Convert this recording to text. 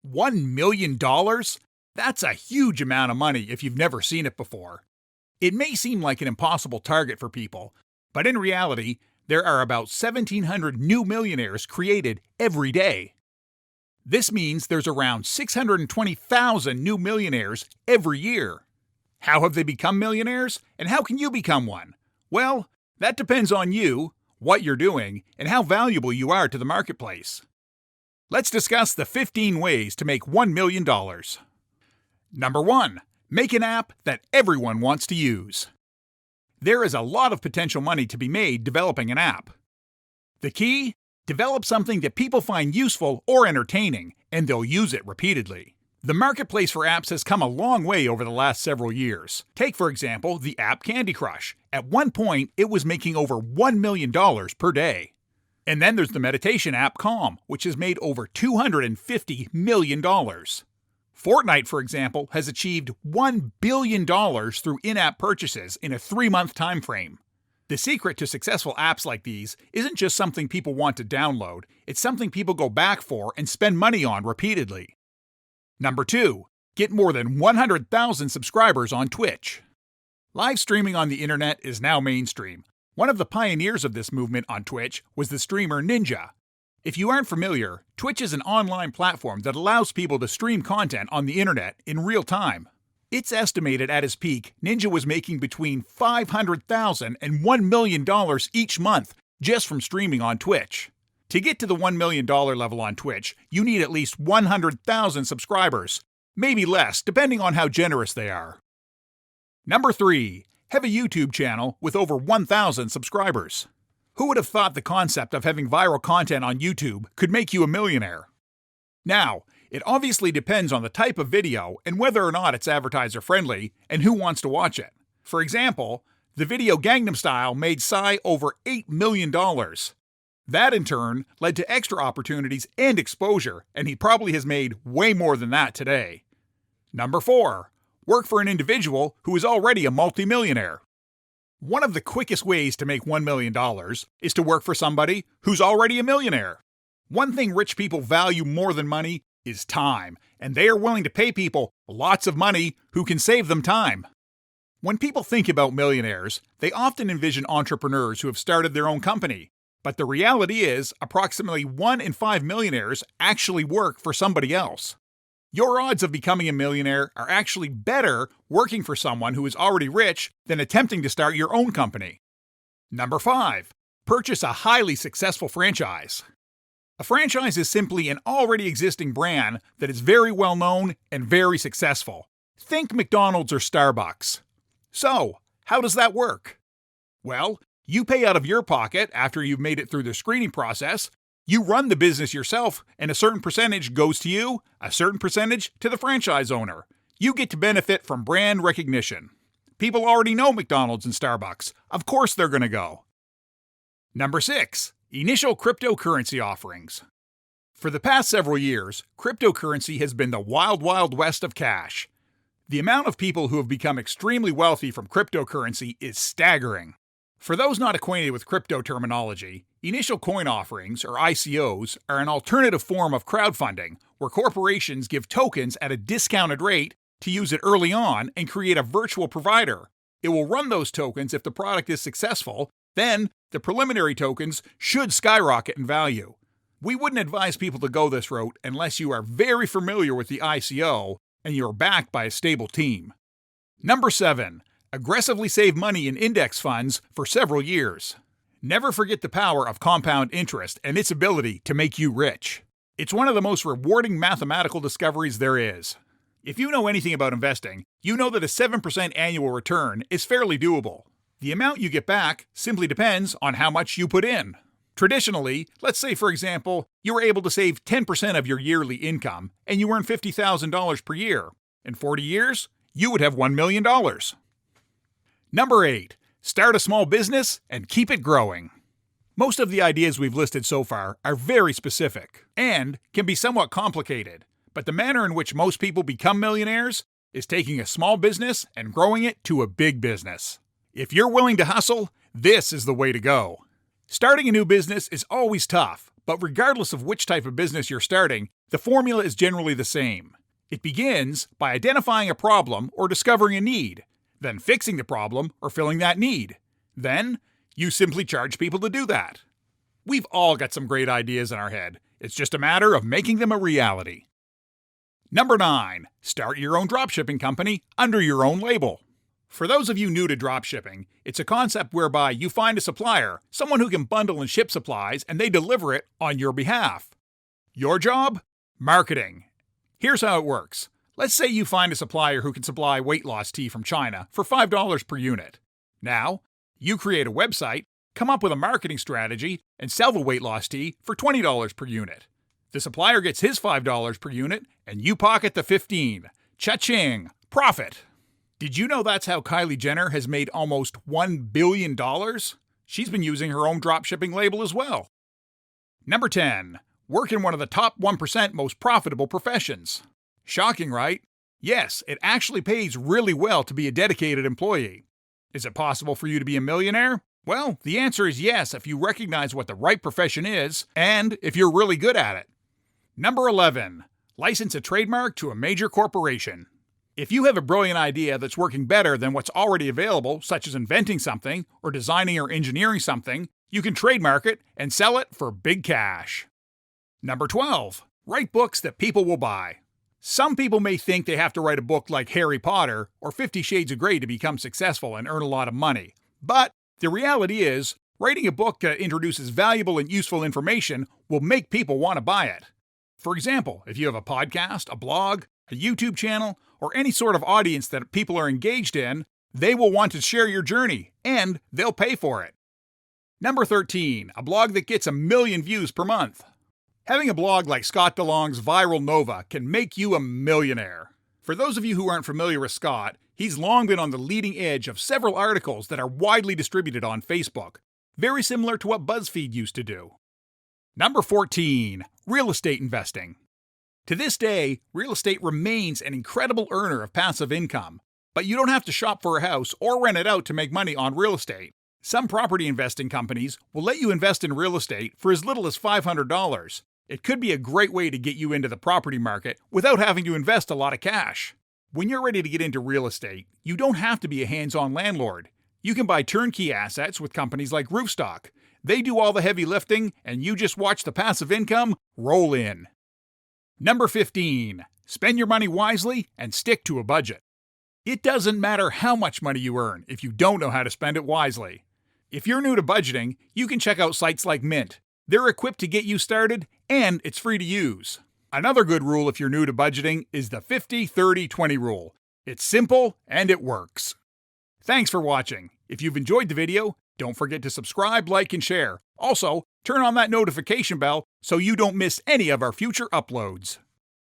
$1 million? That's a huge amount of money if you've never seen it before. It may seem like an impossible target for people, but in reality, there are about 1,700 new millionaires created every day. This means there's around 620,000 new millionaires every year. How have they become millionaires, and how can you become one? Well, that depends on you, what you're doing, and how valuable you are to the marketplace. Let's discuss the 15 ways to make $1 million. Number 1. Make an app that everyone wants to use. There is a lot of potential money to be made developing an app. The key? Develop something that people find useful or entertaining, and they'll use it repeatedly. The marketplace for apps has come a long way over the last several years. Take, for example, the app Candy Crush. At one point, it was making over $1 million per day. And then there's the meditation app Calm, which has made over $250 million. Fortnite, for example, has achieved $1 billion through in-app purchases in a 3-month time frame. The secret to successful apps like these isn't just something people want to download, it's something people go back for and spend money on repeatedly. Number 2. Get more than 100,000 subscribers on Twitch. Live streaming on the internet is now mainstream. One of the pioneers of this movement on Twitch was the streamer Ninja. If you aren't familiar, Twitch is an online platform that allows people to stream content on the internet in real time. It's estimated at its peak, Ninja was making between $500,000 and $1 million each month just from streaming on Twitch. To get to the $1 million level on Twitch, you need at least 100,000 subscribers, maybe less, depending on how generous they are. Number 3. Have a YouTube channel with over 1,000 subscribers. Who would have thought the concept of having viral content on YouTube could make you a millionaire? Now, it obviously depends on the type of video and whether or not it's advertiser friendly and who wants to watch it. For example, the video Gangnam Style made Psy over $8 million. That in turn led to extra opportunities and exposure, and he probably has made way more than that today. Number 4. Work for an individual who is already a multimillionaire. One of the quickest ways to make $1 million is to work for somebody who's already a millionaire. One thing rich people value more than money is time, and they are willing to pay people lots of money who can save them time. When people think about millionaires, they often envision entrepreneurs who have started their own company. But the reality is, approximately 1 in 5 millionaires actually work for somebody else. Your odds of becoming a millionaire are actually better working for someone who is already rich than attempting to start your own company. Number 5. Purchase a highly successful franchise. A franchise is simply an already existing brand that is very well known and very successful. Think McDonald's or Starbucks. So, how does that work? Well, you pay out of your pocket after you've made it through the screening process. You run the business yourself, and a certain percentage goes to you, a certain percentage to the franchise owner. You get to benefit from brand recognition. People already know McDonald's and Starbucks. Of course they're going to go. Number 6. Initial cryptocurrency offerings. For the past several years, cryptocurrency has been the wild, wild west of cash. The amount of people who have become extremely wealthy from cryptocurrency is staggering. For those not acquainted with crypto terminology, initial coin offerings, or ICOs, are an alternative form of crowdfunding where corporations give tokens at a discounted rate to use it early on and create a virtual provider. It will run those tokens if the product is successful, then the preliminary tokens should skyrocket in value. We wouldn't advise people to go this route unless you are very familiar with the ICO and you are backed by a stable team. Number 7. Aggressively save money in index funds for several years. Never forget the power of compound interest and its ability to make you rich. It's one of the most rewarding mathematical discoveries there is. If you know anything about investing, you know that a 7% annual return is fairly doable. The amount you get back simply depends on how much you put in. Traditionally, let's say for example, you were able to save 10% of your yearly income and you earn $50,000 per year. In 40 years, you would have $1 million. Number 8. Start a small business and keep it growing. Most of the ideas we've listed so far are very specific and can be somewhat complicated, but the manner in which most people become millionaires is taking a small business and growing it to a big business. If you're willing to hustle, this is the way to go. Starting a new business is always tough, but regardless of which type of business you're starting, The formula is generally the same. It begins by identifying a problem or discovering a need, then fixing the problem or filling that need. Then, you simply charge people to do that. We've all got some great ideas in our head. It's just a matter of making them a reality. Number 9. Start your own dropshipping company under your own label. For those of you new to dropshipping, it's a concept whereby you find a supplier, someone who can bundle and ship supplies, and they deliver it on your behalf. Your job? Marketing. Here's how it works. Let's say you find a supplier who can supply weight loss tea from China for $5 per unit. Now, you create a website, come up with a marketing strategy, and sell the weight loss tea for $20 per unit. The supplier gets his $5 per unit, and you pocket the $15. Cha-ching! Profit! Did you know that's how Kylie Jenner has made almost $1 billion? She's been using her own dropshipping label as well. Number 10. Work in one of the top 1% most profitable professions. Shocking, right? Yes, it actually pays really well to be a dedicated employee. Is it possible for you to be a millionaire? Well, the answer is yes if you recognize what the right profession is and if you're really good at it. Number 11. License a trademark to a major corporation. If you have a brilliant idea that's working better than what's already available, such as inventing something or designing or engineering something, you can trademark it and sell it for big cash. Number 12. Write books that people will buy. Some people may think they have to write a book like Harry Potter or 50 Shades of Grey to become successful and earn a lot of money. But the reality is, writing a book that introduces valuable and useful information will make people want to buy it. For example, if you have a podcast, a blog, a YouTube channel, or any sort of audience that people are engaged in, they will want to share your journey, and they'll pay for it. Number 13. A blog that gets 1 million views per month. Having a blog like Scott DeLong's Viral Nova can make you a millionaire. For those of you who aren't familiar with Scott, he's long been on the leading edge of several articles that are widely distributed on Facebook, very similar to what BuzzFeed used to do. Number 14. Real estate investing. To this day, real estate remains an incredible earner of passive income, but you don't have to shop for a house or rent it out to make money on real estate. Some property investing companies will let you invest in real estate for as little as $500. It could be a great way to get you into the property market without having to invest a lot of cash. When you're ready to get into real estate, you don't have to be a hands-on landlord. You can buy turnkey assets with companies like Roofstock. They do all the heavy lifting, and you just watch the passive income roll in. Number 15. Spend your money wisely and stick to a budget. It doesn't matter how much money you earn if you don't know how to spend it wisely. If you're new to budgeting, you can check out sites like Mint. They're equipped to get you started, and it's free to use. Another good rule if you're new to budgeting is the 50-30-20 rule. It's simple and it works. Thanks for watching. If you've enjoyed the video, don't forget to subscribe, like, and share. Also, turn on that notification bell so you don't miss any of our future uploads.